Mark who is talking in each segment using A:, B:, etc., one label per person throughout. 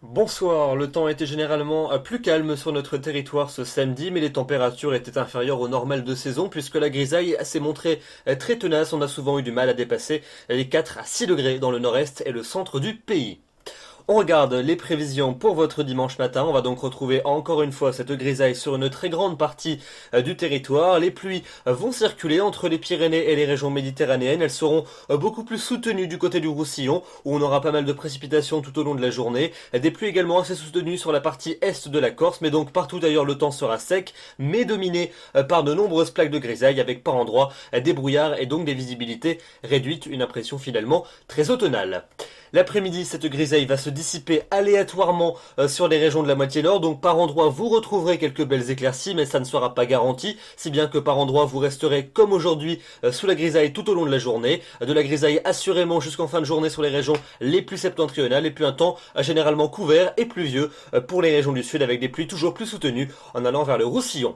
A: Bonsoir, le temps était généralement plus calme sur notre territoire ce samedi, mais les températures étaient inférieures au normal de saison puisque la grisaille s'est montrée très tenace. On a souvent eu du mal à dépasser les 4 à 6 degrés dans le nord-est et le centre du pays. On regarde les prévisions pour votre dimanche matin. On va donc retrouver encore une fois cette grisaille sur une très grande partie du territoire. Les pluies vont circuler entre les Pyrénées et les régions méditerranéennes. Elles seront beaucoup plus soutenues du côté du Roussillon où on aura pas mal de précipitations tout au long de la journée. Des pluies également assez soutenues sur la partie est de la Corse, mais donc partout ailleurs le temps sera sec, mais dominé par de nombreuses plaques de grisaille avec par endroits des brouillards et donc des visibilités réduites. Une impression finalement très automnale. L'après-midi, cette grisaille va se dissiper aléatoirement sur les régions de la moitié nord, donc par endroits vous retrouverez quelques belles éclaircies, mais ça ne sera pas garanti, si bien que par endroits vous resterez comme aujourd'hui sous la grisaille tout au long de la journée, de la grisaille assurément jusqu'en fin de journée sur les régions les plus septentrionales, et puis un temps généralement couvert et pluvieux pour les régions du sud avec des pluies toujours plus soutenues en allant vers le Roussillon.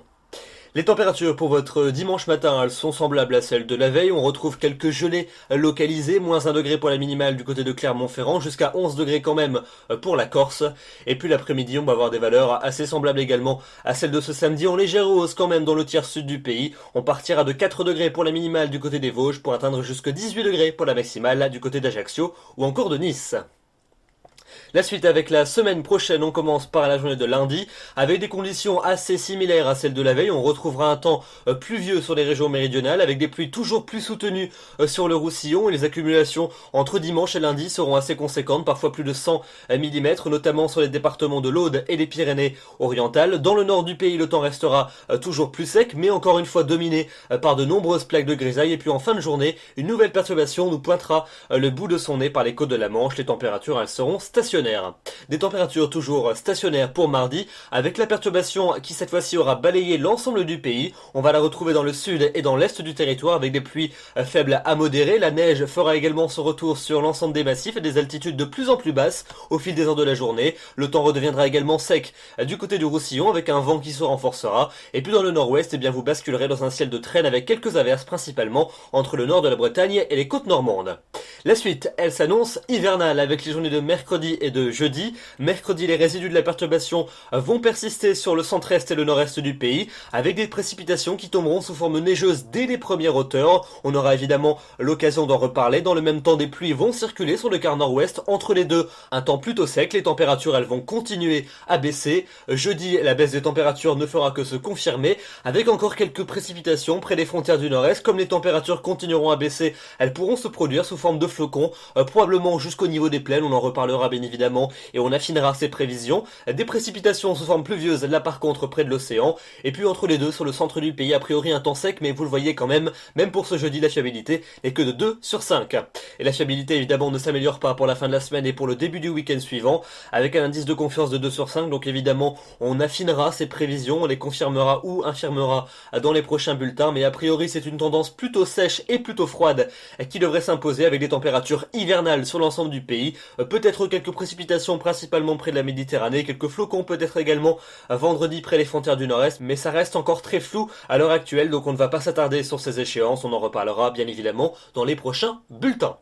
A: Les températures pour votre dimanche matin, elles sont semblables à celles de la veille. On retrouve quelques gelées localisées, moins 1 degré pour la minimale du côté de Clermont-Ferrand, jusqu'à 11 degrés quand même pour la Corse. Et puis l'après-midi, on va avoir des valeurs assez semblables également à celles de ce samedi, en légère hausse quand même dans le tiers sud du pays. On partira de 4 degrés pour la minimale du côté des Vosges pour atteindre jusque 18 degrés pour la maximale du côté d'Ajaccio ou encore de Nice. La suite avec la semaine prochaine, on commence par la journée de lundi, avec des conditions assez similaires à celles de la veille. On retrouvera un temps pluvieux sur les régions méridionales, avec des pluies toujours plus soutenues sur le Roussillon, et les accumulations entre dimanche et lundi seront assez conséquentes, parfois plus de 100 mm, notamment sur les départements de l'Aude et les Pyrénées-Orientales. Dans le nord du pays, le temps restera toujours plus sec, mais encore une fois dominé par de nombreuses plaques de grisaille, et puis en fin de journée, une nouvelle perturbation nous pointera le bout de son nez par les côtes de la Manche. Les températures, elles seront stationnaires. Des températures toujours stationnaires pour mardi, avec la perturbation qui cette fois-ci aura balayé l'ensemble du pays. On va la retrouver dans le sud et dans l'est du territoire avec des pluies faibles à modérées. La neige fera également son retour sur l'ensemble des massifs et des altitudes de plus en plus basses au fil des heures de la journée. Le temps redeviendra également sec du côté du Roussillon avec un vent qui se renforcera. Et puis dans le nord-ouest, eh bien vous basculerez dans un ciel de traîne avec quelques averses principalement entre le nord de la Bretagne et les côtes normandes. La suite, elle s'annonce hivernale avec les journées de mercredi et de jeudi. Mercredi, les résidus de la perturbation vont persister sur le centre-est et le nord-est du pays, avec des précipitations qui tomberont sous forme neigeuse dès les premières hauteurs. On aura évidemment l'occasion d'en reparler. Dans le même temps, des pluies vont circuler sur le quart nord-ouest. Entre les deux, un temps plutôt sec. Les températures, elles vont continuer à baisser. Jeudi, la baisse des températures ne fera que se confirmer, avec encore quelques précipitations près des frontières du nord-est. Comme les températures continueront à baisser, elles pourront se produire sous forme de flocons, probablement jusqu'au niveau des plaines. On en reparlera bien évidemment et on affinera ces prévisions. Des précipitations sous forme pluvieuse là par contre près de l'océan, et puis entre les deux sur le centre du pays, a priori un temps sec, mais vous le voyez quand même pour ce jeudi, la fiabilité n'est que de 2 sur 5. Et la fiabilité évidemment ne s'améliore pas pour la fin de la semaine et pour le début du week-end suivant, avec un indice de confiance de 2 sur 5, donc évidemment on affinera ces prévisions, on les confirmera ou infirmera dans les prochains bulletins, mais a priori c'est une tendance plutôt sèche et plutôt froide qui devrait s'imposer avec des températures hivernales sur l'ensemble du pays, peut-être quelques précipitations principalement près de la Méditerranée, quelques flocons peut-être également vendredi près des frontières du nord-est, mais ça reste encore très flou à l'heure actuelle, donc on ne va pas s'attarder sur ces échéances, on en reparlera bien évidemment dans les prochains bulletins.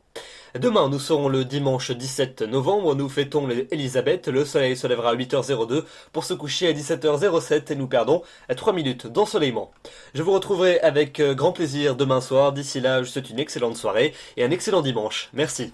A: Demain, nous serons le dimanche 17 novembre, nous fêtons Elisabeth, le soleil se lèvera à 8h02 pour se coucher à 17h07 et nous perdons 3 minutes d'ensoleillement. Je vous retrouverai avec grand plaisir demain soir, d'ici là je vous souhaite une excellente soirée et un excellent dimanche. Merci.